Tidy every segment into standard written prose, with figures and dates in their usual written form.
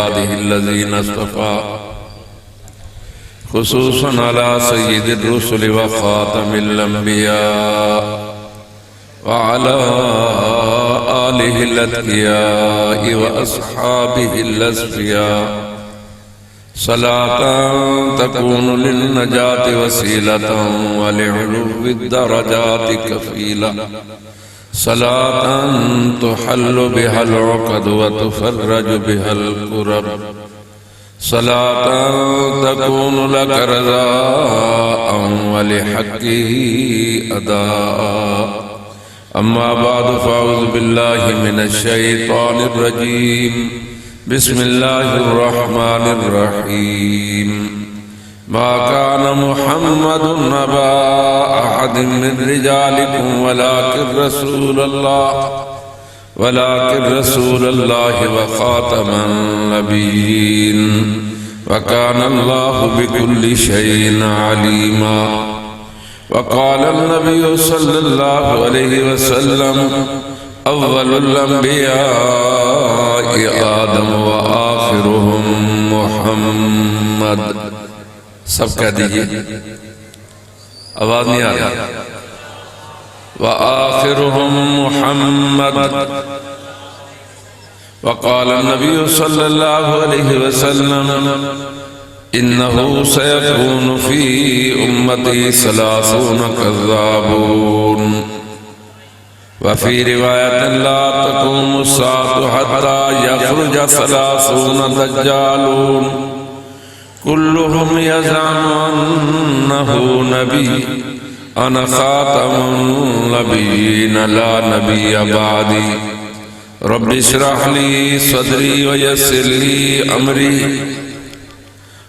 عباده الذين اصطفى خصوصا على سيد الرسل وخاتم الأنبياء وعلى آله الأتقياء وأصحابه الأصفياء صلاة تكون للنجاة وسيلة ولعلو الدرجات كفيلة صلاة تحل بها العقد وتفرج بها الكرب صلاة تكون لك رضاء ولحقه أداء أما بعد فأعوذ بالله من الشيطان الرجيم بسم الله الرحمن الرحيم ما كان محمد أبا أحد من رجالكم ولكن رسول الله وخاتم النبيين وكان الله بكل شيء عليما وقال النبي صلى الله عليه وسلم أول الأنبياء آدم وآخرهم محمد سب کہہ دیجئے آواز نہیں آ رہی وآخرهم محمد وقال النبي صلى الله عليه وسلم إنه سيكون في أمتي 30 كذابون وفي رواية لا تقوم الساعة حتى يخرج 30 دجالون كلهم يزعم أنه نبي أنا خاتم النبيين لا نبي بعدي رب اشرح لي صدري ويسر لي أمري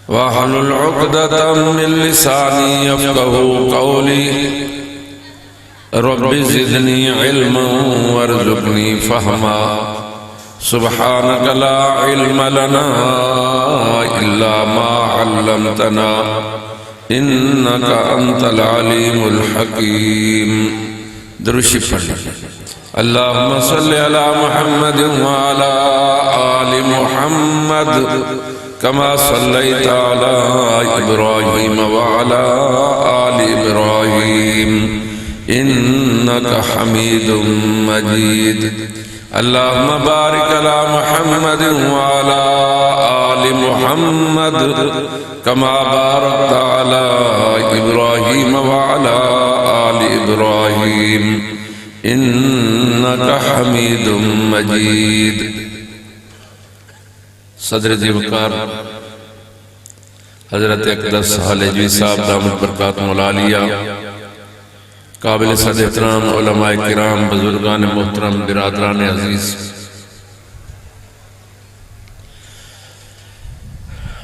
واحلل عقدة من لساني يفقهوا قولي رب زدني علما وارزقني فهما سبحانك لا علم لنا إلا ما علمتنا إنك أنت العليم الحكيم درشی پڑھ اللهم صل على محمد وعلى آل محمد كما صليت على إبراهيم وعلى آل إبراهيم إنك حميد مجيد اللهم بارك على محمد وعلى آل محمد كما باركت على إبراهيم وعلى آل إبراهيم إنك حميد مجيد صدر جی وقار حضرت اقدس حالجوی صاحب دامت برکاتہ العالیہ قابل صد احترام علماء کرام بزرگان محترم برادران عزیز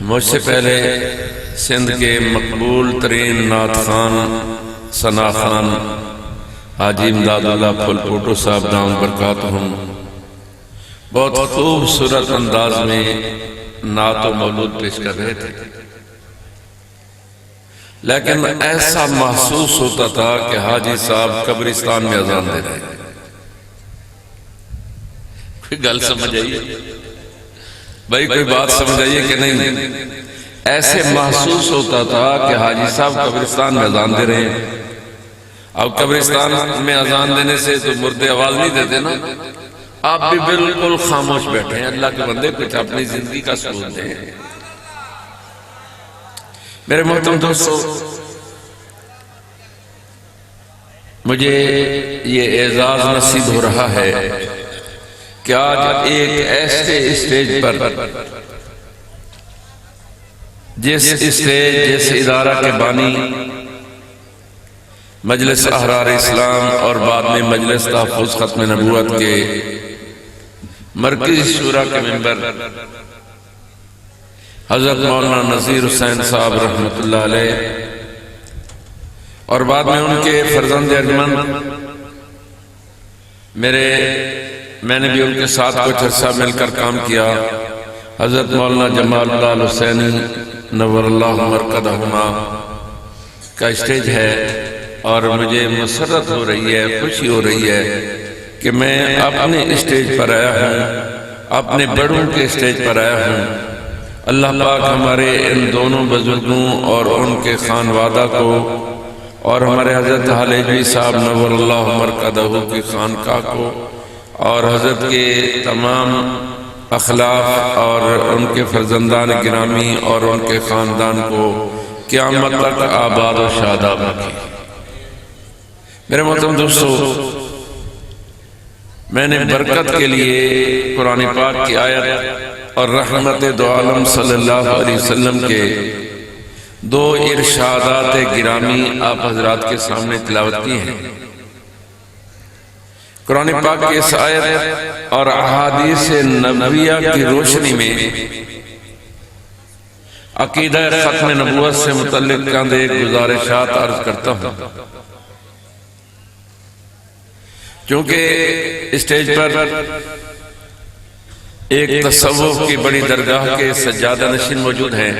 مجھ سے پہلے سندھ کے مقبول ترین نعت خان ثنا خان حاجی امداد اللہ پھل پوٹو صاحب دام برکاتہم بہت خوبصورت انداز میں نعت و مولود پیش کر رہے تھے لیکن ایسا محسوس ہوتا تھا کہ حاجی صاحب قبرستان میں اذان دے رہے ہیں کوئی گل سمجھ آئیے بھائی کوئی بات سمجھ آئیے کہ نہیں ایسے محسوس ہوتا تھا کہ حاجی صاحب قبرستان میں اذان دے رہے ہیں اب قبرستان میں اذان دینے سے تو مردے آواز نہیں دیتے نا آپ بھی بالکل خاموش بیٹھے ہیں اللہ کے بندے کچھ اپنی زندگی کا سکون دیں میرے محترم دوستو مجھے یہ اعزاز نصیب ہو رہا ہے کہ آج ایک ایسے اسٹیج پر جس ادارہ کے بانی مجلس احرار اسلام اور بعد میں مجلس تحفظ ختم نبوت کے مرکزی شورا کے ممبر حضرت مولانا نذیر حسین صاحب رحمۃ اللہ علیہ اور بعد میں ان کے فرزند ارجمند میں نے بھی ان کے ساتھ کچھ عرصہ مل کر کام کیا حضرت مولانا جمال اللہ حسینی نور اللہ مرقدہما کا اسٹیج ہے اور مجھے مسرت ہو رہی ہے خوشی ہو رہی ہے کہ میں اپنے اسٹیج پر آیا ہوں اپنے بڑوں کے اسٹیج پر آیا ہوں۔ اللہ پاک ہمارے ان دونوں بزرگوں اور ان کے خانوادہ کو اور ہمارے حضرت حلیجوی صاحب نور اللہ مرقدہ کی خانقاہ کو اور حضرت کے تمام اخلاق اور ان کے فرزندان گرامی اور ان کے خاندان کو قیامت تک آباد و شاداب رکھے۔ میرے محترم دوستو، میں نے برکت کے لیے قرآن پاک کی آیت اور رحمت دو عالم صلی اللہ علیہ وسلم کے دو ارشادات گرامی آپ حضرات کے سامنے تلاوت کی ہیں۔ قرآن پاک کی اس آیت اور احادیث نبویہ کی روشنی میں عقیدہ ختم نبوت سے متعلق چند ایک گزارشات عرض کرتا ہوں۔ چونکہ اسٹیج پر ایک تصوف کی بڑی درگاہ کے سجادہ نشین موجود ہیں،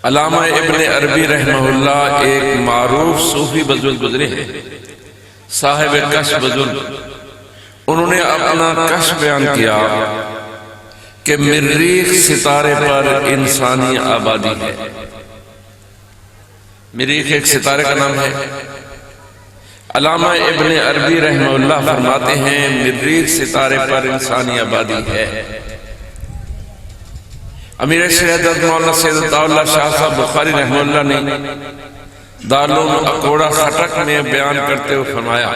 علامہ ابن عربی رحمہ اللہ ایک معروف صوفی بزرگ گزرے ہیں، صاحب کشف بزرگ۔ انہوں نے اپنا کشف بیان کیا کہ مریخ ستارے پر انسانی آبادی ہے۔ مریخ ایک ستارے کا نام ہے۔ علامہ ابن عربی رحمہ اللہ فرماتے ہیں مریخ ستارے پر انسانی آبادی ہے۔ امیر شہادت مولانا سید عطا اللہ شاہ صاحب بخاری رحمہ اللہ نے دارالعلوم اکوڑا خٹک میں بیان کرتے ہوئے فرمایا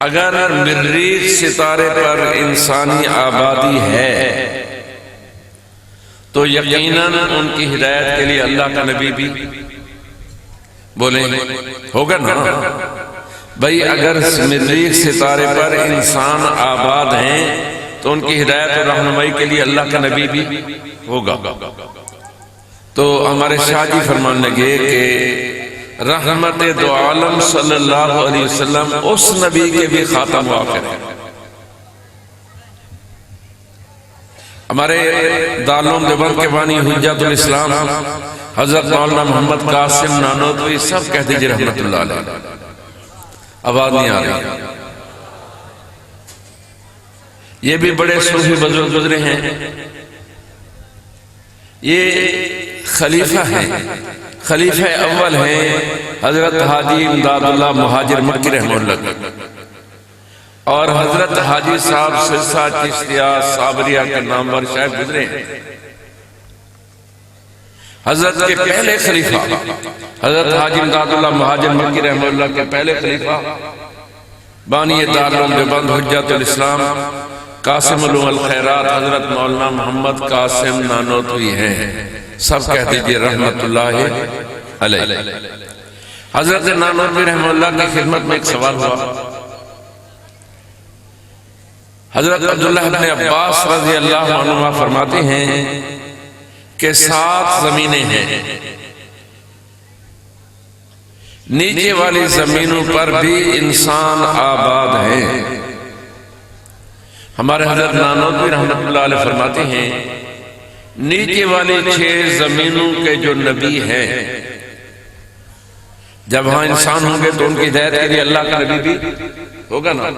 اگر مریخ ستارے پر انسانی آبادی ہے تو یقیناً ان کی ہدایت کے لیے اللہ کا نبی بھی بولیں ہوگا نا بھئی۔ اگر مریخ ستارے پر انسان آباد ہیں تو ان کی ہدایت اور رہنمائی کے لیے اللہ کا نبی بھی ہوگا۔ تو ہمارے شاہ جی فرمان لگے کہ رحمت دو عالم صلی اللہ علیہ وسلم اس نبی کے بھی خاتم و آخر ہے۔ ہمارے دارالعلوم دیوبند کے بانی حجت الاسلام حضرت مولانا محمد قاسم نانوتوی سب کہہ دیجئے رحمت اللہ علیہ۔ آواز نہیں آ رہی۔ یہ بھی بڑے صوفی بزرگ گزرے ہیں۔ یہ خلیفہ ہیں، خلیفہ اول ہیں حضرت حاجی امداد اللہ مہاجر مکی رحمہ اللہ، اور حضرت حاجی صاحب سرسا چشتیہ صابریہ کے نام پر شاید گزرے ہیں۔ حضرت کے پہلے خلیفہ حضرت حاجی امداد اللہ مہاجر مکی رحمہ اللہ کے پہلے خلیفہ بانی دارالعلوم دیوبند حجت الاسلام قاسم علوم الخیرات حضرت مولانا محمد قاسم نانوتوی ہیں۔ سب کہہ دیجئے رحمت اللہ علیہ۔ حضرت نانوتوی رحمہ اللہ کی خدمت میں ایک سوال ہوا۔ حضرت عبداللہ بن عباس رضی اللہ عنہ فرماتے ہیں کہ 7 زمینیں ہیں، نیچے والی زمینوں پر بھی انسان آباد ہیں۔ ہمارے حضرت نانوتوی رحمت اللہ علیہ فرماتے ہیں نیچے والی 6 زمینوں کے جو نبی ہیں، جب وہاں انسان ہوں گے تو ان کی ہدایت کے لیے اللہ کا نبی بھی ہوگا نا۔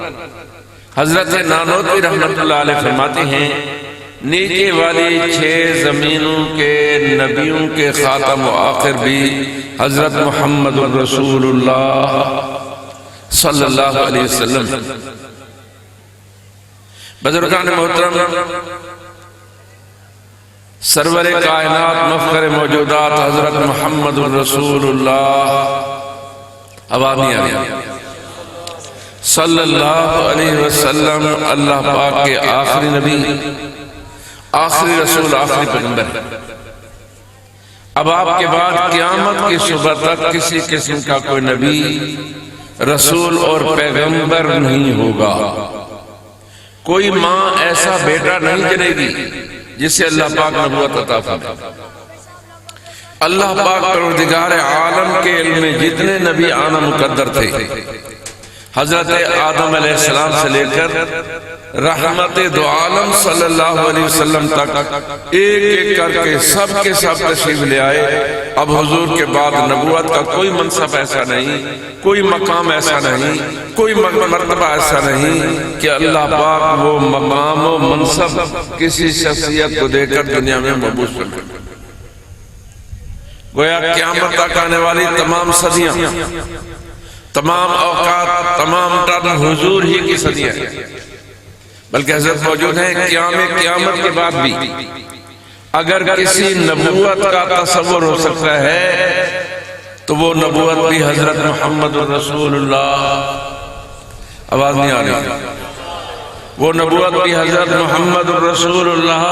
حضرت نانوتوی رحمت اللہ علیہ فرماتے ہیں نیچے والی 6 زمینوں کے نبیوں کے خاتم و آخر بھی حضرت محمد رسول اللہ صلی اللہ علیہ وسلم۔ بزرگان محترم، سرور کائنات مفخر موجودات حضرت محمد رسول اللہ، آواز نہیں آ رہی، صلی اللہ علیہ وسلم اللہ پاک کے آخری نبی، آخری رسول، آخری پیغمبر۔ اب آپ کے بعد قیامت کی صبح تک کسی قسم کا کوئی نبی، رسول اور پیغمبر نہیں ہوگا۔ کوئی ماں ایسا بیٹا نہیں جنے گی جسے اللہ پاک نبوت عطا فرمائے۔ اللہ پاک پروردگار عالم کے علم میں جتنے نبی آنا مقدر تھے، حضرت آدم علیہ السلام سے لے کر رحمت دو عالم صلی اللہ علیہ وسلم تک ایک ایک کر کے سب تشریف لے آئے۔ اب حضور کے بعد نبوت کا کوئی منصب ایسا نہیں، کوئی مقام ایسا نہیں، کوئی مرتبہ ایسا نہیں کہ اللہ پاک وہ مقام و منصب کسی شخصیت کو دے کر دنیا میں مبعوث کر دے۔ گویا قیامت تک آنے والی تمام صدیاں، تمام اوقات، تمام ٹرن حضور ہی کی صدیاں ہیں، بلکہ حضرت موجود ہیں قیامت کے بعد بھی۔ اگر کسی نبوت کا تصور ہو سکتا ہے تو وہ نبوت بھی حضرت محمد الرسول اللہ، آواز نہیں آ رہی، وہ نبوت بھی حضرت محمد الرسول اللہ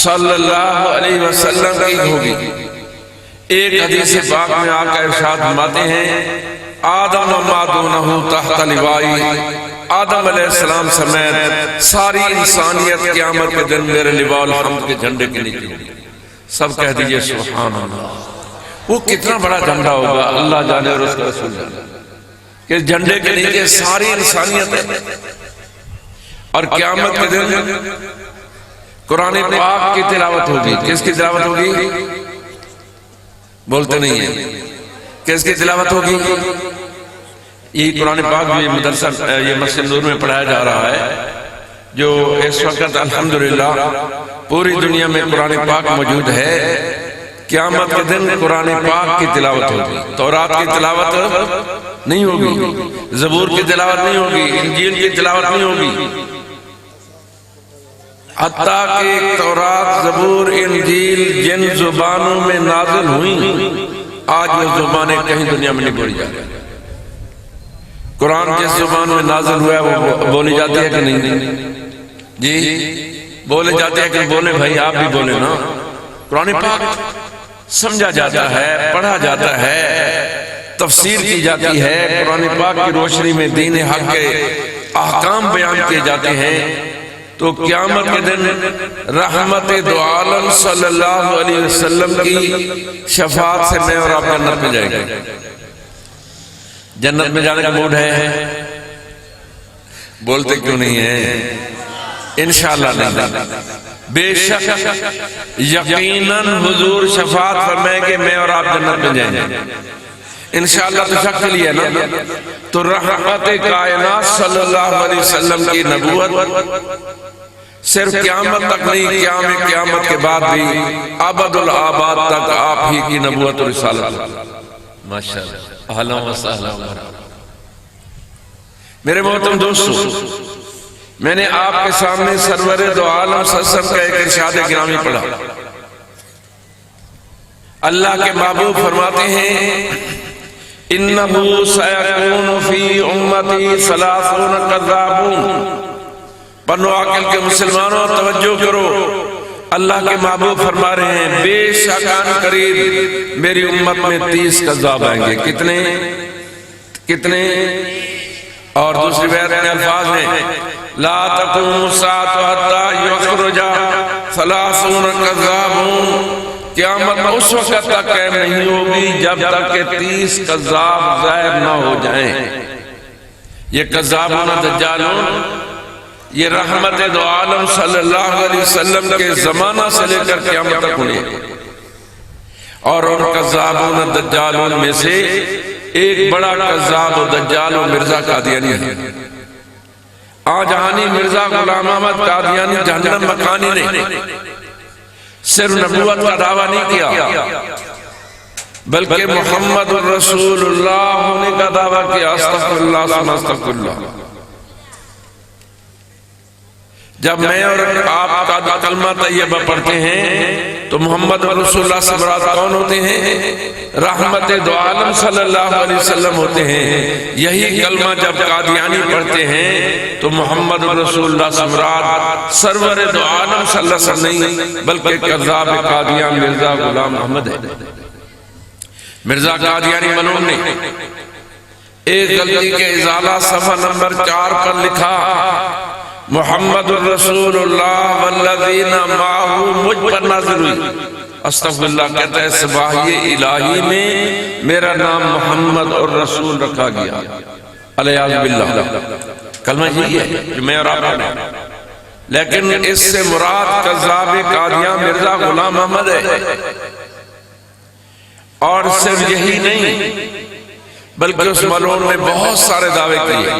صلی اللہ علیہ وسلم کی ہوگی۔ ایک حدیث پاک میں آقا ارشاد فرماتے ہیں آدم ما دونہ تحت لوائی، آدم علیہ السلام سمیت ساری انسانیت قیامت کے دن میرے لواء الحمد کے جھنڈے کے نیچے ہوگی۔ سب کہہ دیجئے سبحان اللہ۔ وہ کتنا بڑا جھنڈا ہوگا، اللہ جانے اور اس کا رسول جانے، کہ جھنڈے کے نیچے ساری انسانیت ہے۔ اور قیامت کے دن قرآن پاک کی تلاوت ہوگی۔ کس کی تلاوت ہوگی؟ بولتے نہیں ہیں، کس کی تلاوت ہوگی؟ یہ قرآن پاک بھی مدرسہ یہ مسجد نور میں پڑھایا جا رہا ہے، جو اس وقت الحمدللہ پوری دنیا میں قرآن پاک موجود ہے۔ قیامت کے دن قرآن پاک کی تلاوت ہوگی، تورات کی تلاوت نہیں ہوگی، زبور کی تلاوت نہیں ہوگی، انجیل کی تلاوت نہیں ہوگی، حتیٰ کہ تورات، زبور، انجیل جن زبانوں میں نازل ہوئیں آج وہ زبانیں کہیں دنیا میں نہیں بولی جاتی۔ قرآن جس زبان میں نازل ہوا ہے وہ بولی جاتی ہے کہ نہیں؟ جی بولے جاتے ہیں کہ بولے بھائی، آپ بھی بولے نا۔ قرآن پاک سمجھا جاتا ہے، پڑھا جاتا ہے، تفسیر کی جاتی ہے، قرآن پاک کی روشنی میں دین حق کے احکام بیان کیے جاتے ہیں۔ تو قیامت کے دن رحمت دو عالم صلی اللہ علیہ وسلم کی شفاعت سے میں اور آپ جنت میں جائیں گے۔ جنت میں جانے کا موڈ ہے؟ بولتے کیوں نہیں ہیں؟ انشاءاللہ نہیں، بے شک یقیناً حضور شفاعت فرمائیں کہ میں اور آپ جنت میں جائیں گے۔ انشاءاللہ تو شک کے لیے نا، تو رحمت کائنات صلی اللہ علیہ وسلم کی نبوت صرف قیامت تک نہیں، قیامت کے بعد بھی ابد الآباد تک آپ ہی کی نبوت و رسالت۔ ماشاءاللہ، اہلا و سہلا۔ میرے محترم دوستو، میں نے آپ کے سامنے سرور دو عالم صلی اللہ علیہ وسلم کا ایک ارشاد گرامی پڑھا۔ اللہ کے محبوب فرماتے ہیں اِنَّهُ سَيَكُونُ فِي أُمَّتِي 30 كَذَّابُونَ۔ پنو عقل کے مسلمانوں توجہ کرو، اللہ کے محبوب فرما رہے ہیں بے شک ان قریب میری امت میں 30 کذاب آئیں گے۔ کتنے؟ اور دوسری بیعت میں الفاظ ہیں لا تقوم الساعة حتى يخرج 30 كذابون۔ قیامت اس وقت تک قائم نہیں ہوگی جب تک کہ 30 کذاب ظاہر نہ ہو جائیں۔ یہ کذابون دجالون یہ رحمت دو عالم صلی اللہ علیہ وسلم کے زمانہ سے لے کر قیامت تک ہونے، اور ان کذابون دجالون میں سے ایک بڑا کذاب و دجال و مرزا قادیانی ہے۔ آجہانی مرزا غلام احمد قادیانی جہنم مکانی نے صرف نبوت کا دعویٰ نہیں کیا، بلکہ محمد الرسول اللہ ہونے کا دعویٰ کیا۔ استغفر اللہ استغفر اللہ۔ جب میں اور آپ کا کلمہ طیبہ پڑھتے ہیں تو محمد رسول اللہ سے مراد کون ہوتے ہیں؟ رحمت دو عالم صلی اللہ علیہ وسلم ہوتے ہیں۔ یہی کلمہ جب قادیانی پڑھتے ہیں تو محمد رسول اللہ سے مراد سرور دو عالم صلی اللہ علیہ وسلم نہیں بلکہ کذاب قادیان مرزا غلام احمد ہے۔ مرزا قادیانی ملعون نے ایک غلطی کے ازالہ صفحہ نمبر 4 پر لکھا محمد الرسول اللہ والذین معہ مجھ پر نازل ہوئی۔ استغفر اللہ کہتا ہے سباہی الہی میں میرا نام محمد اور رسول رکھا گیا، علیہ باللہ۔ کلمہ یہی ہے جو میں اور آپ پڑھیں، لیکن اس سے مراد کذاب قادیاں مرزا غلام احمد ہے۔ اور صرف یہی نہیں بلکہ اس ملعون نے بہت سارے دعوے کیے۔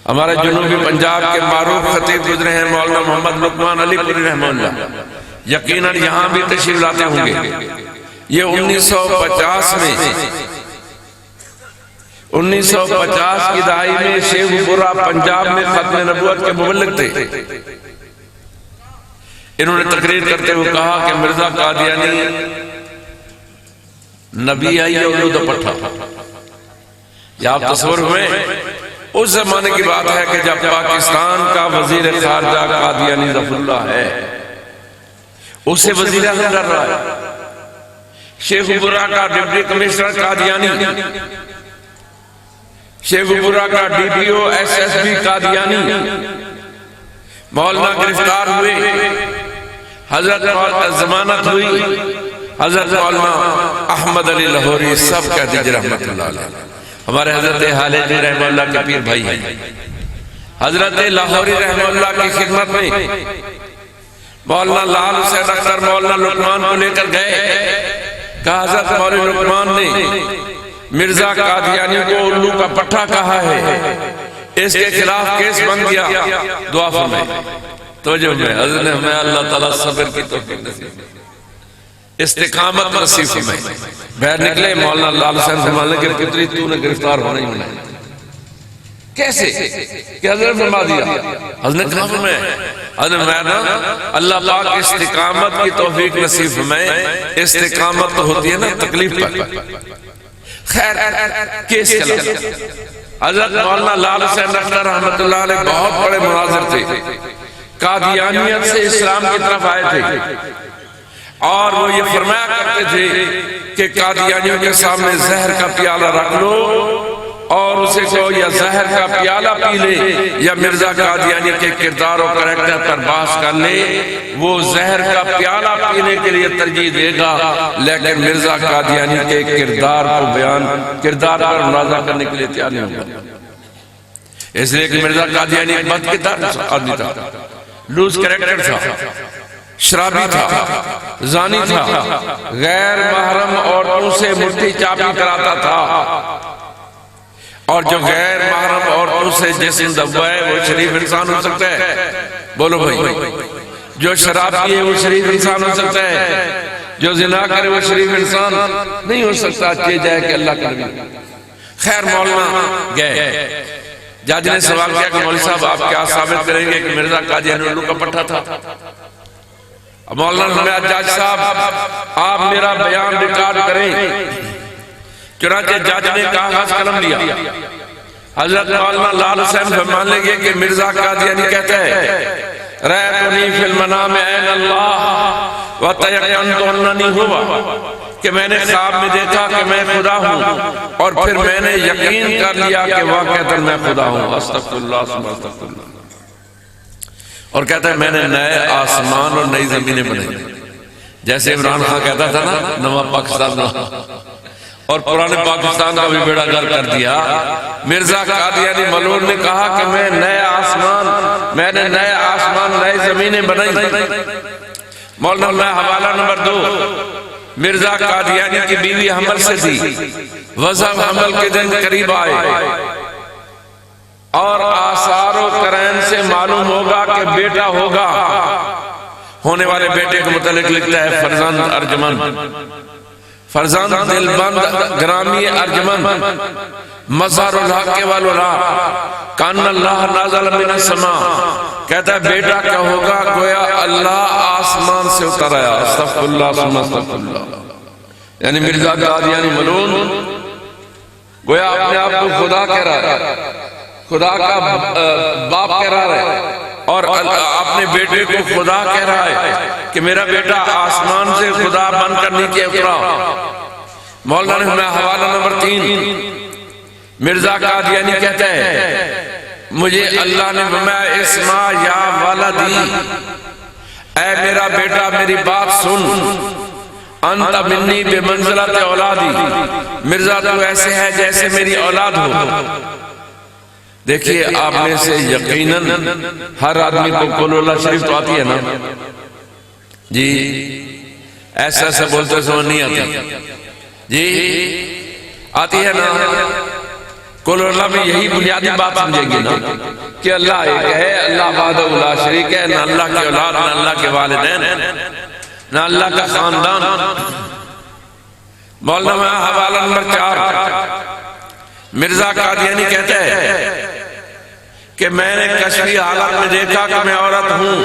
ہمارے جنوبی پنجاب کے معروف خطیب گزرے ہیں مولانا محمد لقمان علی پوری رحمہ اللہ، یقیناً یہاں بھی تشریف لاتے ہوں گے۔ یہ 1950 کی دہائی میں شیخ پورہ پنجاب میں ختم نبوت کے مبلغ تھے۔ انہوں نے تقریر کرتے ہوئے کہا کہ مرزا قادیانی نبی آئی اولو دا پٹھا۔ یا آپ تصور ہوئے اس زمانے کی بات ہے کہ جب پاکستان کا وزیر خارجہ قادیانی ظفر اللہ ہے، اسے وزیر اعظم کر رہا ہے۔ شیخ پورہ کا ڈپٹی کمشنر قادیانی، شیخ پورہ کا D P O S S B Qadiani, مولانا گرفتار ہوئے، حضرت ضمانت ہوئی، حضرت مولانا احمد علی لاہوری سب کہہ دیجئے رحمت اللہ علیہ، ہمارے حضرت حالد رحمہ اللہ کے پیر بھائی ہیں۔ حضرت لاہوری رحمہ اللہ کی خدمت میں مولانا لال حسین اختر مولانا لقمان کو لے کر گئے، کہا حضرت مولانا لقمان نے مرزا قادیانی کو الو کا پٹھا کہا ہے، اس کے خلاف کیس بن گیا، دعا فرمائے۔ توجہ میں حضرت نے ہمیں اللہ تعالیٰ صبر کی توفیق نصیب، استقامت نصیب فرمائے۔ باہر نکلے مولانا لال حسین فرمانے کے پتری تو نے گرفتار ہونا ہی ہونا ہے۔ کیسے کہ حضرت فرما دیا، حضرت نے کہا فرمائے، حضرت میں نا اللہ پاک استقامت کی توفیق نصیب فرمائے۔ استقامت تو ہوتی ہے نا تکلیف پر، خیر کیس چلا۔ حضرت مولانا لال حسین اختر رحمت اللہ علیہ بہت بڑے مناظر تھے، قادیانیت سے اسلام کی طرف آئے تھے، اور وہ یہ فرمایا کرتے تھے کہ قادیانیوں کے سامنے زہر کا پیالہ رکھ لو اور اسے کو یا زہر کا پیالہ پی لے یا مرزا قادیانی کے کردار و کریکٹر پر بحث کر لے، وہ زہر کا پیالہ پینے کے لیے ترجیح دے گا، لیکن مرزا قادیانی کے کردار پر مناظرہ کرنے کے لیے تیار نہیں ہوگا۔ اس لیے کہ مرزا قادیانی ایک بد کردار آدمی تھا، لوز کریکٹر تھا، شرابی تھا، زانی تھا، غیر محرم عورتوں سے مٹھی چاپی کراتا تھا، اور جو غیر محرم عورتوں سے جسم دبائے وہ شریف انسان ہو سکتا ہے؟ بولو بھائی، جو شراب پیے وہ شریف انسان ہو سکتا ہے؟ جو زنا کرے وہ شریف انسان نہیں ہو سکتا، کہ جائے کہ اللہ کر بھی۔ خیر مولانا گئے، جج نے سوال کیا کہ مولوی صاحب آپ کیا ثابت کریں گے کہ مرزا قادیانی الو کا پٹھا تھا؟ مولانا فرمایا جج صاحب آپ میرا بیان ریکارڈ کریں۔ چنانچہ جج نے کاغذ قلم لیا، حضرت مولانا لال حسین فرمانے لگے کہ مرزا قادیانی کہتا ہے رأیتنی فی المنام عین اللہ وتیقنت اننی ہوا، کہ میں نے خواب میں دیکھا کہ میں خدا ہوں اور پھر میں نے یقین کر لیا کہ واقعتاً میں خدا ہوں۔ استغفر اللہ استغفر اللہ۔ اور کہتا ہے میں نے نئے آسمان اور نئی زمینیں بنائی، جیسے عمران خان کہتا تھا نا نواں پاکستان، اور پرانے پاکستان کا بھی بیڑا گرک کر دیا۔ مرزا قادیانی ملعون نے کہا کہ میں نے نئے آسمان نئے زمینیں بنائی۔ مولانا میں حوالہ نمبر 2، مرزا قادیانی کی بیوی حمل سے تھی، وضع حمل کے دن قریب آئے اور آثار و قرائن سے معلوم ہوگا کہ بیٹا ہوگا۔ ہونے والے بیٹے کے متعلق لکھتا ہے فرزند ارجمند، فرزند دلبند گرامی ارجمند، مظہر الحق والولا، کان اللہ نازل من السماء، کہتا ہے بیٹا کیا ہوگا گویا اللہ آسمان سے اتر آیا۔ استغفر اللہ ثم استغفر اللہ۔ یعنی مرزا قادیانی ملعون گویا اپنے آپ کو خدا کہہ رہا ہے، خدا کا باپ کہہ رہا ہے، اور اپنے بیٹے کو خدا کہہ رہا ہے کہ میرا بیٹا آسمان سے خدا بن کر نیچے اترا۔ مولانا نے ہمیں حوالہ نمبر 3، مرزا قادیانی کہتا ہے مجھے اللہ نے فرمایا اسمع یا ولدی، اے میرا بیٹا میری بات سن، انت منی بمنزلت اولادی، مرزا تو ایسے ہے جیسے میری اولاد ہو۔ دیکھیے آپ میں سے یقیناً ہر آدمی کو قول اللہ شریف تو آتی ہے نا جی؟ ایسا ایسا بولتے سمجھ نہیں آتی جی؟ آتی ہے نا؟ قول اللہ میں یہی بنیادی بات سمجھیں گے نا کہ اللہ ایک ہے، اللہ وحدہ لا شریک ہے، نہ اللہ کے اولاد، نہ اللہ کے والدین، نہ اللہ کا خاندان۔ مولانا حوالہ نمبر 4 مرزا قادیانی کہتا ہے کہ میں نے کشفی حالت میں دیکھا کہ میں عورت ہوں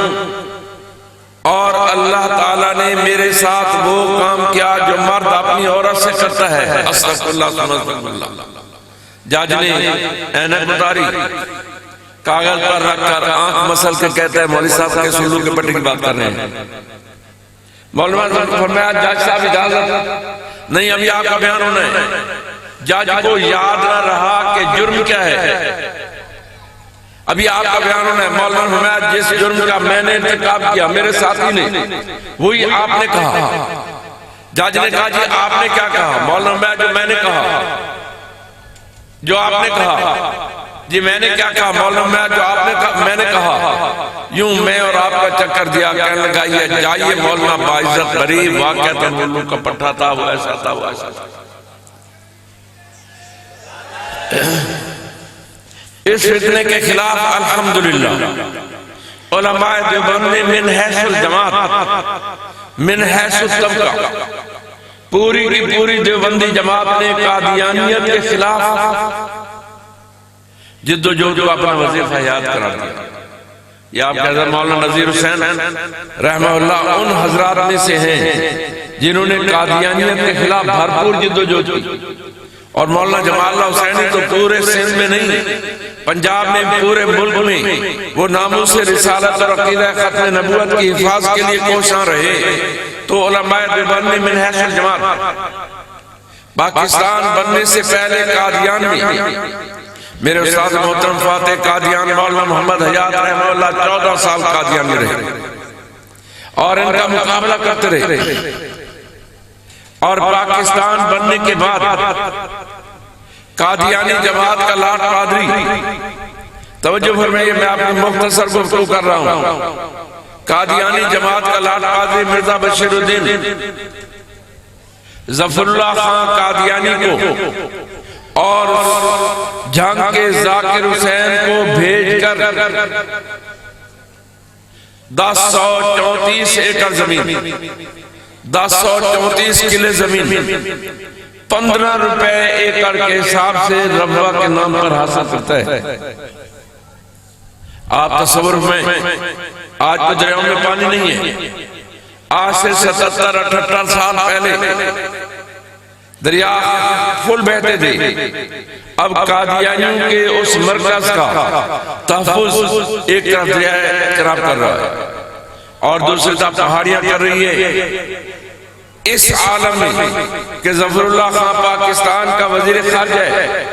اور اللہ تعالیٰ نے میرے ساتھ وہ کام کیا جو مرد اپنی عورت سے کرتا ہے۔ استغفر اللہ استغفر اللہ۔ جج نے اینک اتاری، کاغذ پر رکھ کر آنکھ مسل کے کہتا ہے مولوی صاحب کے سلو کے پٹی کی بات کر رہے ہیں۔ مولانا صاحب نے فرمایا جج صاحب اجازت نہیں، ابھی آپ کا بیان ہونا ہے۔ جج کو یاد نہ رہا کہ جرم کیا ہے، ابھی آپ کا بیان ہونا ہے۔ مولانا فرمایا جس جرم کا میں نے ارتکاب کیا میرے ساتھی نے وہی آپ نے کہا۔ جج نے کہا جی آپ نے کیا کہا؟ مولانا فرمایا جو میں نے کہا، جو آپ نے کہا۔ جی میں نے کیا کہا؟ مولانا فرمایا جو آپ نے کہا میں نے کہا۔ یوں میں اور آپ کا چکر دیا، کہنے لگا یہ جائیے مولانا باعزت بری، واقعہ مولو کا پٹھا تھا، وہ ایسا تھا، وہ ایسا تھا۔ اس فتنے کے خلاف الحمدللہ علماء دیوبند نے من حیث الجماعت، من حیث الطبقہ، پوری کی پوری دیوبندی جماعت نے قادیانیت کے خلاف جد و جہد کو اپنا وظیفہ یاد کرا دیا۔ یہ آپ کہتے ہیں مولانا نذیر حسین رحمہ اللہ ان حضرات میں سے ہیں جنہوں نے قادیانیت کے خلاف بھرپور جد و جہد کی، اور مولانا جمال اللہ حسینی تو پورے سندھ میں نہیں، پنجاب میں، پورے ملک میں وہ ناموس رسالت اور عقیدہ ختم نبوت کی حفاظت کے لیے کوشاں رہے۔ تو علماء دیوبند نے من حیث الجماعت، پاکستان بننے سے پہلے قادیان میں میرے استاد محترم فاتح قادیان مولانا محمد حیات رحمہ اللہ 14 سال قادیان میں رہے اور ان کا مقابلہ کرتے رہے، اور پاکستان بننے کے بعد قادیانی جماعت کا لاٹ پادری، توجہ فرمائیے میں آپ کو مختصر گفتگو کر رہا ہوں، قادیانی جماعت کا لاٹ پادری مرزا بشیر الدین ظفر اللہ خان قادیانی کو اور جنگ کے ذاکر حسین کو بھیج کر 1034 ایکڑ زمین، 1034 کلے زمین 15 روپے ایکڑ کے حساب سے ربوہ کے نام پر حاصل کرتا ہے۔ آپ تصور میں آج تو دریاؤں میں پانی نہیں ہے، آج سے 77-78 سال پہلے دریا پھول بہتے تھے۔ اب قادیانیوں کے اس مرکز کا تحفظ ایک طرف دریا خراب کر رہا ہے اور دوسری طرف پہاڑیاں کر رہی ہے۔ اس عالم میں کہ ظفر اللہ خان پاکستان کا وزیر خارجہ ہے،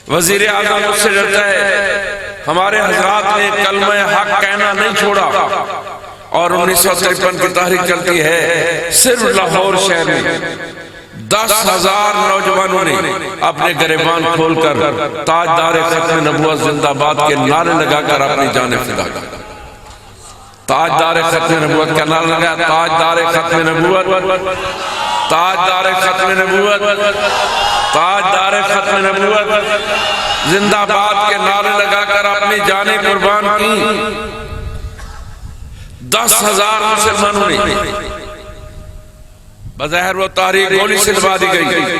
وزیر اعظم اس سے ڈرتا ہے، ہمارے حضرات نے کلمہ حق کہنا نہیں چھوڑا، اور 1953 کی تحریک چلتی ہے۔ صرف لاہور شہر میں 10,000 نوجوانوں نے اپنے گریبان کھول کر تاجدار ختم نبوت زندہ باد کے نعرے لگا کر اپنی جانیں فدا کر۔ تاجدار ختم نبوت کا نعرہ لگا، تاجدار ختم نبوت، تاجدار ختم نبوت، تاجدار ختم نبوت زندہ باد کے نعرے لگا کر اپنی جانیں قربان کی۔ 10,000 مسلمانوں نے، بظاہر وہ تحریک گولی سے دبا دی گئی۔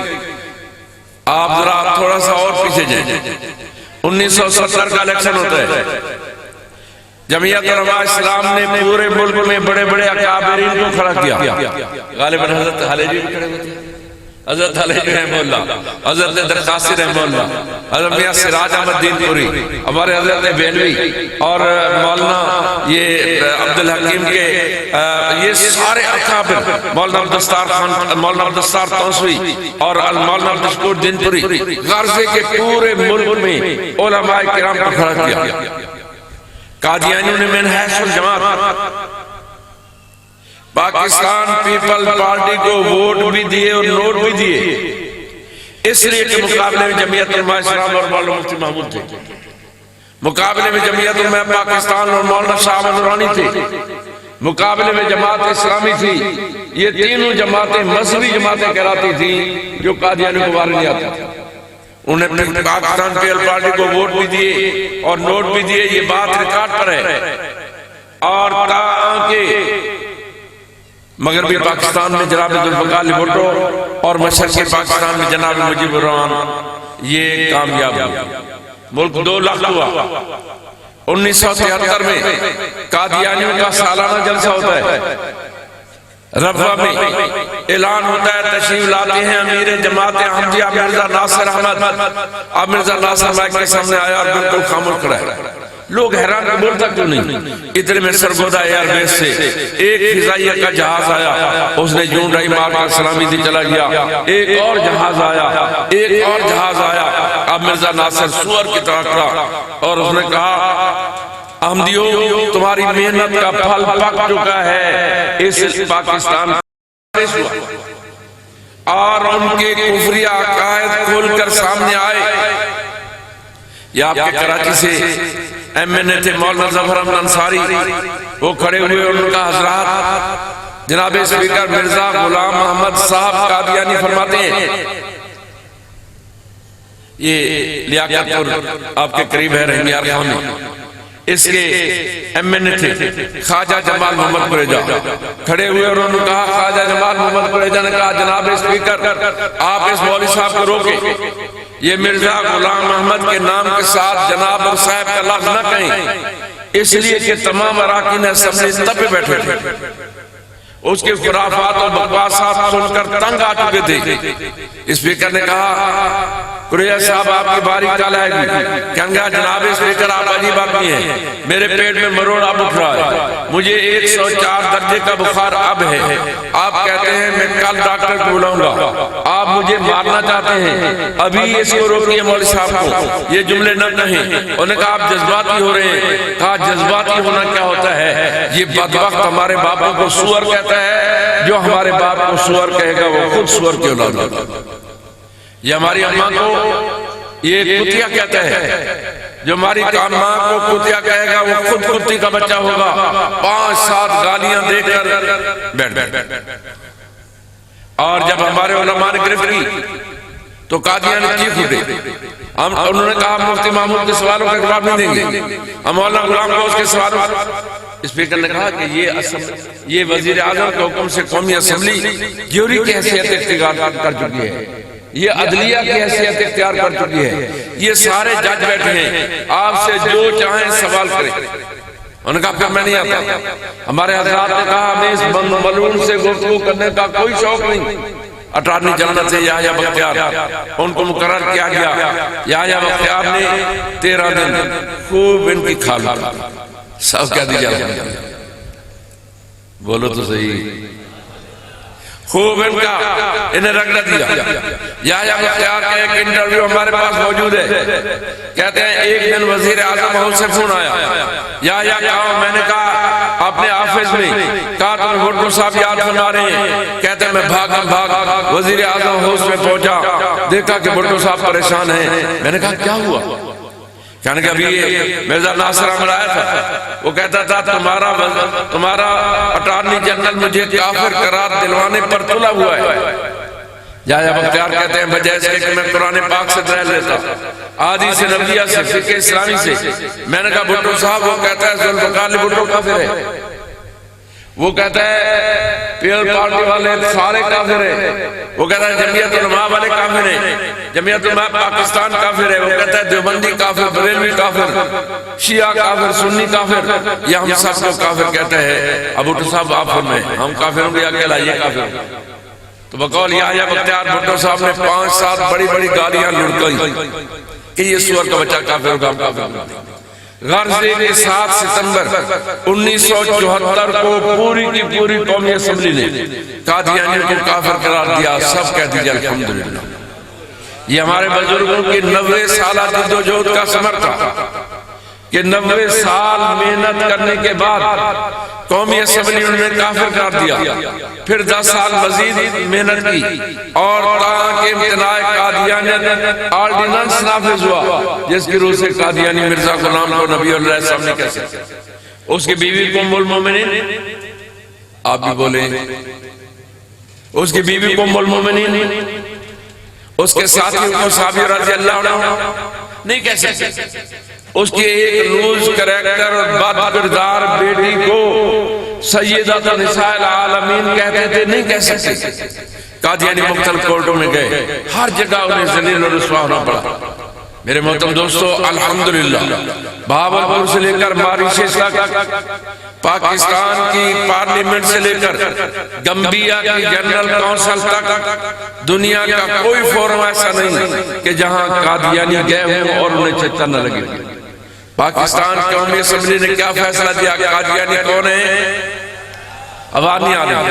آپ ذرا تھوڑا سا اور پیچھے جائیں، 1970 کا الیکشن ہوتا ہے، جمعیت علماء اسلام نے پورے ملک میں بڑے بڑے اکابرین کو کھڑا کیا، غالباً حضرت حلیجی بھی کھڑے ہوتے ہیں، حضرت حلیجی رحمہ اللہ، حضرت درخاصی رحمہ اللہ، حضرت میاں سراج احمد دین پوری، ہمارے حضرت بینوی اور مولانا یہ عبدالحکیم کے یہ سارے اکابر، مولانا عبدالستار خان، مولانا عبدالستار توسوی اور مولانا عبدالشکور دین پوری، غرضے کے پورے ملک میں علماء کرام کو کھڑا کیا۔ قادیانیوں نے من حیث الجماعت پاکستان پیپل پارٹی کو ووٹ بھی دیے اور نوٹ بھی دیے، اس لیے کہ مقابلے میں جمعیت علماء اسلام اور مولانا مفتی محمود تھے۔ مقابلے میں جمعیت علماء پاکستان اور مولانا شاہ نورانی تھے، مقابلے میں جماعت اسلامی تھی۔ یہ تینوں جماعتیں مذہبی جماعتیں کہلاتی تھیں جو قادیانی کو مارنے نہیں آتی تھی۔ انہیں پاکستان پیپلز پارٹی کو ووٹ بھی دیے اور نوٹ بھی دیے، یہ بات ریکارڈ پر ہے۔ اور تاکہ مغربی پاکستان میں جناب ذوالفقار علی بھٹو اور مشرقی پاکستان میں جناب مجیب الرحمان یہ کامیاب ہوئے، ملک 2 لاکھ ہوا۔ 1973 میں قادیانیوں کا سالانہ جلسہ ہوتا ہے، ربوہ میں اعلان ہوتا ہے، تشریف لاتے ہیں امیر جماعت احمدیہ مرزا ناصر احمد۔ اب مرزا ناصر مائک کے سامنے آیا اور بالکل خاموش کھڑا ہے۔ لوگ حیران کہ بولتا کیوں نہیں؟ اتنے میں سرگودا ایئر بیس سے ایک فضائیہ کا جہاز آیا، اس نے جون ڈائی مار کر سلامی دی چلا گیا۔ ایک اور جہاز آیا، ایک اور جہاز آیا۔ اب مرزا ناصر سور کی طرح کھڑا اور اس نے کہا، احمدیوں تمہاری محنت کا پھل پک چکا ہے، اس پاکستان اور ان کے کفری عقائد کھول کر سامنے آئے۔ یہ آپ کے کراچی سے ایم این اے تھے مولانا ظفر احمد انصاری، وہ کھڑے ہوئے اور ان کا حضرات جناب اسپیکر مرزا غلام محمد صاحب قادیانی فرماتے ہیں، یہ لیاقت پور آپ کے قریب ہے رحمیار خان میں، اس کے ایم این اے تھے خواجہ جمال محمد قریجہ، کھڑے ہوئے اور انہوں نے کہا، خواجہ جمال محمد قریجہ نے کہا، جناب اسپیکر آپ اس مولوی صاحب کو روکیں، یہ مرزا غلام محمد کے نام کے ساتھ جناب اور صاحب کا لفظ نہ کہیں، اس لیے کہ تمام اراکین اسمبلی تپے بیٹھے تھے، اس کے خرافات اور بکواسات سن کر تنگ آ چکے تھے۔ اسپیکر نے کہا، قریہ صاحب آپ کی باری کل آئے گی۔ کہنے گا، جناب اسپیکر آپ عجیب آدمی ہیں، میرے پیٹ میں مروڑ اب اٹھ رہا ہے، مجھے 104 درجے کا بخار اب ہے، آپ کہتے ہیں میں کل ڈاکٹر کو بلاؤں گا، آپ مجھے مارنا چاہتے ہیں، ابھی اس کو روکیے مولوی صاحب کو، یہ جملے نہ کہیں۔ انہوں نے کہا آپ جذباتی ہو رہے ہیں۔ کہا جذباتی ہونا کیا ہوتا ہے؟ یہ بدبخت ہمارے باپوں کو سور کہتا ہے، جو ہمارے باپ کو سور کہے گا وہ خود سور کی اولاد ہوگا۔ یہ ہماری اماں کو یہ کتیا کہتا ہے، جو ہماری ماں کو کتیا کہے گا وہ خود کتی کا بچہ ہوگا۔ 5-7 گالیاں دے کر بیٹھ بیٹھ۔ اور جب ہمارے علماء نے گرفت کی تو قادیانی چیخ اٹھے، انہوں نے کہا مفتی محمود کے سوالوں کا جواب نہیں دیں گے، ہم مولانا غلام کو اس کے سوالوں۔ اسپیکر نے کہا کہ یہ وزیر اعظم کے حکم سے قومی اسمبلی جیوری کی حیثیت اختیار کر چکی ہے، یہ عدلیہ کی حیثیت اختیار کر چکی ہے، یہ سارے جج بیٹھے ہیں، آپ سے جو چاہیں سوال کریں۔ انہوں نے کہا پھر میں نہیں آتا۔ ہمارے حضرات نے کہا ہمیں اس ملعون سے گفتگو کرنے کا کوئی شوق نہیں۔ اٹارنی جنرل سے یحییٰ بختیار، ان کو مقرر کیا گیا۔ یحییٰ بختیار نے 13 دن خوب ان کی کھال سب کہہ دیا، بولو تو صحیح، خوب ان کا انہیں رگڑ دیا۔ یحییٰ بختیار کا ایک انٹرویو ہمارے پاس موجود ہے، کہتے ہیں ایک دن وزیر اعظم ہاؤس سے فون آیا، یحییٰ کہا، میں نے کہا اپنے آفس میں، کہا تمہیں بھٹو صاحب یاد فرما رہے ہیں؟ کہتے ہیں میں بھاگ وزیر اعظم ہاؤس میں پہنچا، دیکھا کہ بھٹو صاحب پریشان ہیں۔ میں نے کہا کیا ہوا؟ کہنے کہ ابھی مرزا ناصر احمد آیا تھا، وہ کہتا تھا تمہارا اٹارنی جنرل مجھے کافر قرار دلوانے پر تلا ہوا ہے۔ یحییٰ بختیار کہتے ہیں بجائے اس کے کہ میں قرآن پاک سے دلیل لیتا، حدیث نبویہ سے، فقہ اسلامی سے۔ میں نے کہا بھٹو صاحب، وہ کہتا ہے ذوالفقار علی بھٹو کافر ہے، وہ کہتا ہے پیپلز پارٹی والے سارے کافر ہیں، وہ کہتا ہے جمعیت علماء والے کافر ہیں، جمعیت علماء پاکستان کافر ہے، وہ کہتا ہے دیوبندی کافر، بریلوی کافر، شیعہ کافر، سنی کافر، یہ ہم سب کو کافر کہتا ہے۔ اب بھٹو صاحب آپ فرمائیں، ہم کافروں کے آگے لائیے کافر۔ تو بقول یحییٰ بختیار بھٹو صاحب نے 5-7 بڑی بڑی گالیاں لڑکائی کہ یہ سور کا بچہ کافر ہوگا، ہم کافر ہوگا۔ غرضے کے 7 ستمبر 1974 کو پوری کی پوری قومی اسمبلی نے قادیانیوں کو کافر قرار دیا۔ سب کہہ دیجئے الحمدللہ۔ یہ ہمارے بزرگوں کی 90 سالہ جدوجہد کا ثمر تھا کہ 90 سال محنت کرنے کے بعد قومی اسمبلی انہوں نے کافر قرار دیا، پھر 10 سال مزید محنت کی اور تاکہ امتناع قادیانیت آرڈیننس نافذ ہوا جس کی روح سے قادیانی مرزا غلام کو نبی علیہ السلام نے کیسے، اس کی بیوی کو ام المومنین، آپ بھی بولیں، اس کی بیوی کو ام المومنین، اس کے ساتھیوں کو صحابی رضی اللہ عنہ نہیں کہہ سکتے، اس کی ایک لوز کریکٹر اور بد کردار بیٹی کو سیدۃ نساء العالمین کہتے تھے، نہیں کہہ سکتے۔ قادیانی مختلف کورٹوں میں گئے، ہر جگہ انہیں ذلیل اور رسوا ہونا پڑا۔ میرے محترم دوستو، الحمدللہ بہاولپور سے لے کر ماریشس تک، پاکستان کی پارلیمنٹ سے لے کر گمبیا کی جنرل کونسل تک، دنیا کا کوئی فورم ایسا نہیں کہ جہاں قادیانی گئے ہوں اور انہیں چکر نہ لگے۔ پاکستان قومی اسمبلی نے کیا فیصلہ دیا؟ قادیانی کون ہے؟ آواز نہیں آ رہی۔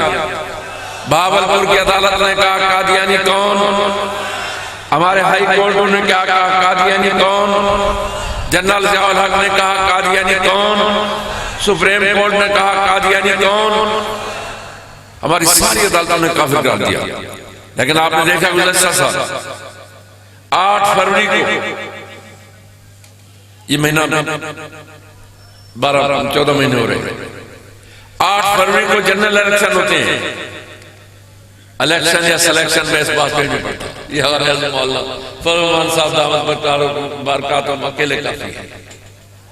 بہاولپور کی عدالت نے کہا قادیانی کون؟ ہمارے ہائی کورٹوں نے کیا کہا قادیانی کون؟ جنرل ضیاء الحق نے کہا قادیانی کون؟ سپریم کورٹ نے کہا قادیانی کون؟ ہماری ساری عدالتوں نے کافر قرار دیا۔ لیکن آپ نے دیکھا گزشتہ سال 8 فروری کو، یہ مہینہ 14 مہینے ہو رہے ہیں، 8 فروری کو جنرل الیکشن ہوتے ہیں۔ الیکشن یا سلیکشن میں اس بات پہ نہیں پڑتا، یہ ہمارے عزم اللہ فرمان صاحب دعوت برکار برکاتہم اکیلے کافی ہیں۔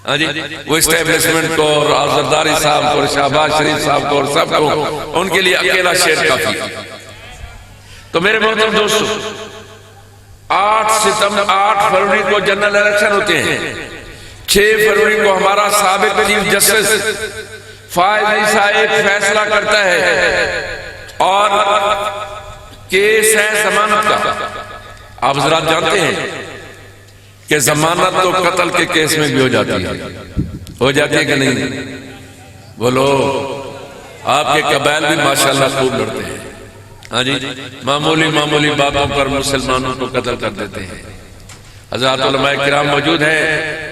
ہاں جی، وہ اسٹیبلشمنٹ کو اور زرداری صاحب کو اور شہباز شریف صاحب کو اور سب کو، ان کے لیے اکیلا شیر کافی ہے۔ تو میرے محترم دوستو، 8 فروری کو جنرل الیکشن ہوتے ہیں۔ 6 فروری کو ہمارا سابق چیف جسٹس فائز عیسیٰ ایک فیصلہ کرتا ہے اور کیس ہے ضمانت کا۔ آپ حضرات جانتے ہیں کہ ضمانت تو قتل کے کیس میں بھی ہو جاتی ہے کہ نہیں؟ بولو، آپ کے قبائل بھی ماشاءاللہ خوب لڑتے ہیں۔ ہاں جی، معمولی باتوں پر مسلمانوں کو قتل کر دیتے ہیں۔ حضرات علماء کرام موجود ہیں،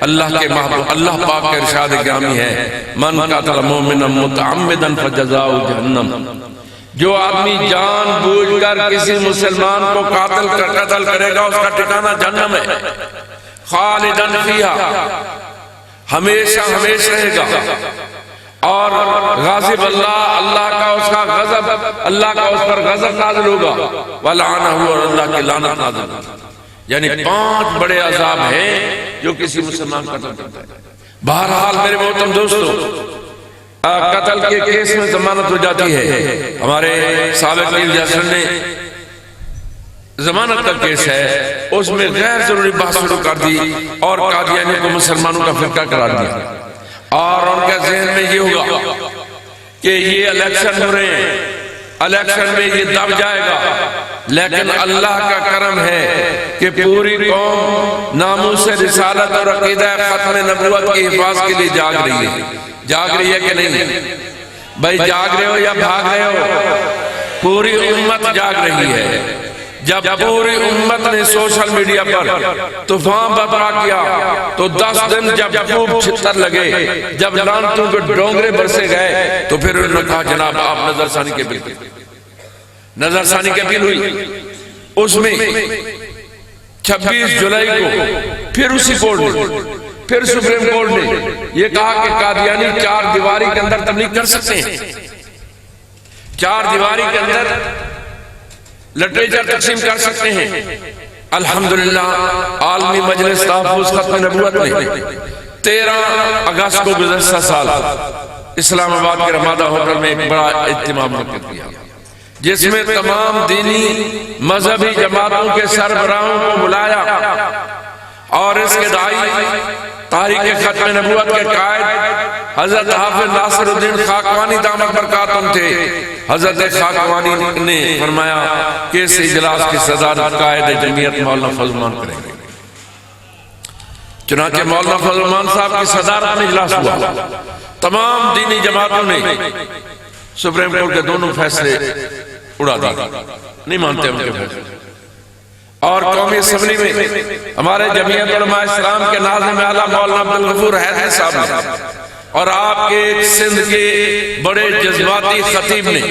اللہ کے محبوب، اللہ پاک کے ارشاد گرامی ہے، من قتل مومنا متعمدا فجزاؤ جہنم، جو آدمی جان بوجھ کر کسی مسلمان کو قتل کرے گا اس کا ٹھکانہ جہنم ہے، خالدن فیہا، ہمیشہ رہے گا، اور غاضب اللہ کا اس کا غضب، اللہ کا اس پر غضب نازل ہوگا، ولعنہ، اور اللہ کی لعنت نازل ہوگا۔ یعنی 5 بڑے عذاب ہیں جو کسی مسلمان قتل کرتا ہے۔ بہرحال میرے محترم دوستو، قتل کے کیس میں ضمانت ہو جاتی ہے۔ ہمارے سابق چیف جسٹس نے ضمانت کا کیس ہے، اس میں غیر ضروری بحث شروع کر دی اور قادیانی کو مسلمانوں کا فرقہ قرار دیا، اور ان کے ذہن میں یہ ہوگا کہ یہ الیکشن ہو رہے ہیں، الیکشن میں یہ دب جائے گا، لیکن اللہ کا کرم ہے کہ پوری قوم ناموس رسالت اور عقیدہ ختم نبوت کی حفاظت کے لیے جاگ رہی ہے کہ نہیں؟ بھائی جاگ رہے ہو یا بھاگ رہے ہو؟ پوری امت جاگ رہی ہے۔ جب پوری امت نے سوشل میڈیا پر طوفان برپا کیا تو 10 دن جب خوب چھتر لگے، جب لعنتوں کے ڈونگرے برسے گئے، تو پھر انہوں نے کہا جناب آپ نظر ثانی کے اپیل ہوئی۔ اس میں 26 جولائی کو پھر اسی کورٹ نے، پھر سپریم کورٹ نے یہ کہا کہ قادیانی 4 دیواری کے اندر تبلیغ کر سکتے ہیں، 4 دیواری کے اندر لٹریچر تقسیم کر سکتے ہیں۔ الحمدللہ عالمی مجلس تحفظ ختم نبوت نے 13 اگست کو گزشتہ سال اسلام آباد کے رمادہ ہوٹل میں ایک بڑا اجتماع منعقد کیا، جس میں تمام دینی مذہبی جماعتوں کے سربراہوں کو بلایا، اور اس کے داعی تحریک ختم نبوت کے قائد حضرت حافظ ناصر الدین خاقوانی دامت برکاتہم تھے۔ حضرت خاقوانی نے فرمایا کہ اس اجلاس کی صدارت قائد جمعیت مولانا فضل الرحمان کریں گے۔ چنانچہ مولانا فضل الرحمان صاحب کی صدارت میں اجلاس ہوا، تمام دینی جماعتوں نے سپریم کورٹ کے دونوں فیصلے اڑا دیے، نہیں مانتے ان کے فیصلے، اور قومی اسمبلی میں ہمارے جمعیت علماء اسلام کے ناظم اعلیٰ مولانا عبدالغفور حیدری صاحب نے اور آپ کے سندھ کے بڑے جذباتی خطیب نے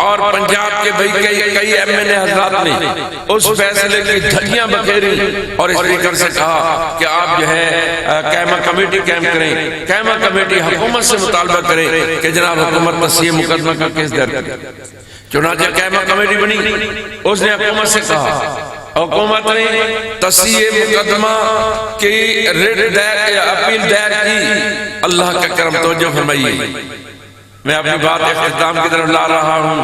اور پنجاب کے کئی ایم این اے حضرات نے اس فیصلے کی دھجیاں بکھیری اور اسپیکر سے کہا کہ آپ جو ہے قیمہ کمیٹی قائم کریں، قیمہ کمیٹی حکومت سے مطالبہ کرے کہ جناب حکومت تصحیح مقدمہ کا کیس درج کرے۔ چنانچہ قیمہ کمیٹی بنی، اس نے حکومت سے کہا، حکومت نے تصحیح مقدمہ کی ریٹ اپیل دائر کی۔ اللہ کا کرم، توجہ فرمائیے، میں اپنی بات اختتام کی طرف لا رہا ہوں۔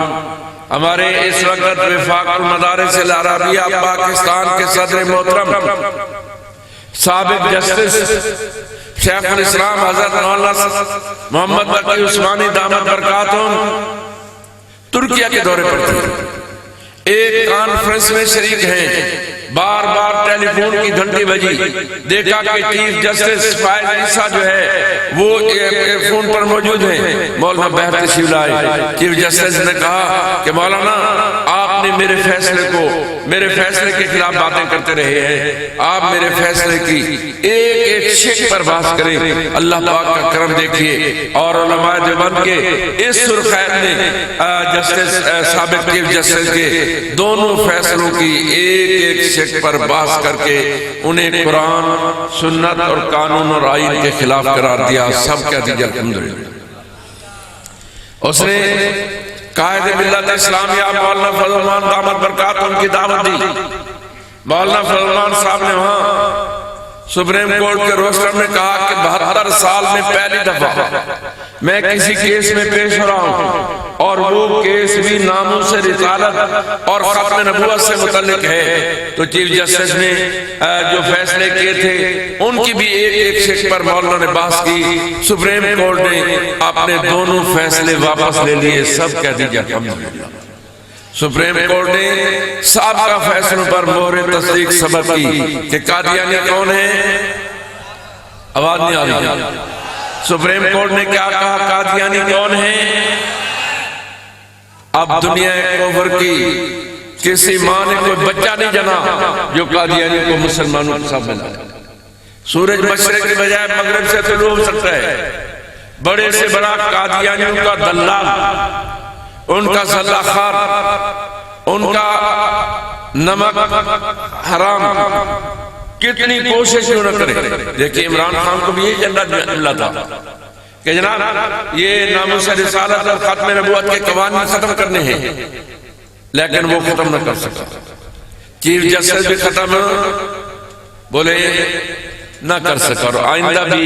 ہمارے اس وقت وفاق المدارس العربیہ پاکستان کے صدر محترم سابق جسٹس شیخ الاسلام حضرت مولانا محمد بقی عثمانی دامت برکاتہم ترکیہ کے دورے پر تھے، ایک کانفرنس میں شریک ہیں۔ بار بار ٹیلی فون کی گھنٹی بجی، دیکھا کہ چیف جسٹس فائز عیسیٰ جو ہے وہ فون پر موجود ہیں۔ مولانا باہر تشریف لائے، چیف جسٹس نے کہا کہ مولانا آپ نے میرے فیصلے کے خلاف باتیں کرتے رہے ہیں، آپ میرے فیصلے کی ایک شک پر بحث کریں۔ اللہ پاک کا کرم دیکھیے، اور علماء دیوبند کے اس سرخیت نے جسٹس سابق چیف جسٹس کے دونوں فیصلوں کی ایک شک پر بحث کر کے انہیں قرآن، سنت اور قانون اور آئین کے خلاف قرار دیا۔ سب کہہ دیجئے الحمدللہ۔ اس نے قائد ملت اسلامیہ مولانا فضل الرحمان دامت برکاتہم کی دعوت دی۔ مولانا فضل الرحمان صاحب نے وہاں سپریم کورٹ کے روسٹر میں کہا کہ 72 سال میں پہلی دفعہ میں کسی کیس میں پیش ہو رہا ہوں، اور وہ کیس بھی ناموس رسالت اور ختم نبوت سے متعلق ہے۔ تو چیف جسٹس نے جو فیصلے کیے تھے ان کی بھی ایک شک پر مولانا نے بحث کی۔ سپریم کورٹ نے اپنے دونوں فیصلے واپس لے لیے۔ سب کہہ دیجئے الحمدللہ۔ سپریم کورٹ نے سابقہ فیصلوں پر مہر تصدیق ثبت کی کہ قادیانی کون ہے؟ آواز نہیں آ رہی۔ سپریم کورٹ نے کیا کہا؟ قادیانی کون ہے؟ اب دنیا کفر کی کسی ماں نے کوئی بچہ نہیں جنا جو قادیانی کو مسلمانوں کے سامنے لایا۔ سورج مشرق کی بجائے مغرب سے طلوع ہو سکتا ہے، بڑے سے بڑا قادیانیوں کا دلال، ان کا سلح خار، ان کا نمک حرام، کتنی کوشش کیوں نہ کرے۔ دیکھیں عمران خان کو بھی یہ ایجنڈا ملا تھا کہ جناب یہ ناموس رسالت اور ختم نبوت کے قوانین ختم کرنے ہیں، لیکن وہ ختم نہ کر سکا۔ چیف جسٹس بھی ختم بولے نہ کر سکا، اور آئندہ بھی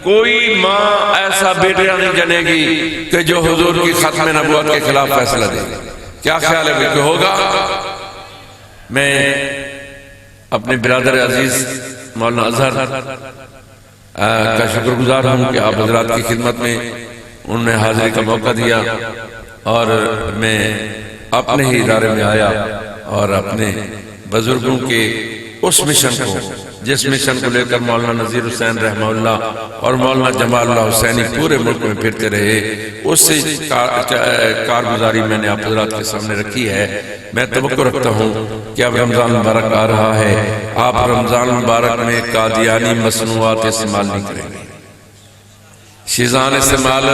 کوئی ماں ایسا بیٹا نہیں جنے گی کہ جو حضور کی ختم نبوت کے خلاف فیصلہ دے۔ کیا خیال ہے کہ ہوگا؟ میں اپنے برادر عزیز مولانا اظہر کا شکر گزار ہوں کہ آپ حضرات کی خدمت میں انہوں نے حاضری کا موقع دیا، اور میں اپنے ہی ادارے میں آیا اور اپنے بزرگوں کے اس مشن کو، جس مشن کو لے کر مولانا نذیر حسین رحمہ اللہ اور مولانا جمال اللہ حسینی پورے ملک میں پھرتے رہے، اس سے کارگزاری میں نے آپ حضرات کے سامنے رکھی ہے۔ میں توقع رکھتا ہوں کہ اب رمضان مبارک آ رہا ہے، آپ رمضان مبارک میں قادیانی مصنوعات استعمال نہیں کریں گے۔ شیزان استعمال،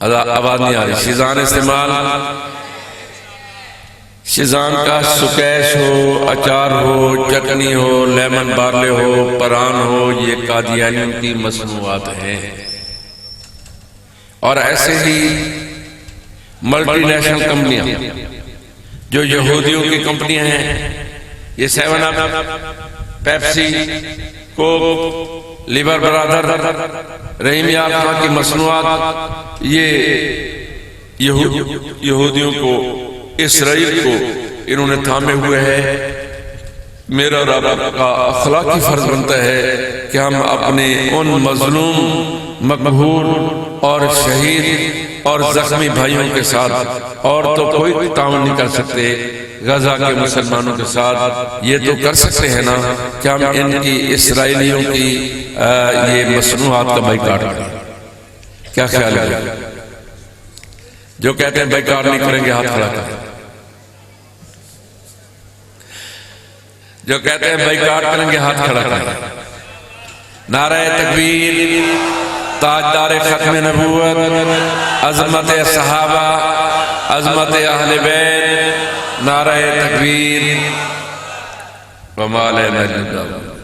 آواز نہیں آ رہی، شیزان استعمال، شیزان کا سکیش ہو، اچار ہو، چٹنی ہو، لیمن بارلے ہو، پران ہو، یہ قادیانیوں کی مصنوعات ہیں۔ اور ایسے ہی ملٹی نیشنل کمپنیاں جو یہودیوں کی کمپنیاں ہیں، یہ 7 اپ، پیپسی، کوک، لیبر برادر، رحیم یاب خان کی مصنوعات، یہ یہودیوں کو، اسرائیل کو انہوں نے تھامے ہوئے ہیں۔ میرا اور آپ کا اخلاقی فرض بنتا ہے کہ ہم اپنے ان مظلوم، مقہور اور شہید اور زخمی بھائیوں کے ساتھ، اور تو کوئی تعاون نہیں کر سکتے، غزہ کے مسلمانوں کے ساتھ یہ تو کر سکتے ہیں نا کہ ہم ان کی اسرائیلیوں کی یہ مصنوعات کا بائیکاٹ کریں۔ کیا خیال ہے؟ جو کہتے ہیں بائیکاٹ نہیں کریں گے ہاتھ کھڑا کریں، جو کہتے ہیں بائیکاٹ کریں گے ہاتھ کھڑا کریں۔ نعرہ تکبیر، تاجدار ختم نبوت، عظمت صحابہ، عظمت اہل بیت، نعرہ تکبیر وما علینا الا البلاغ۔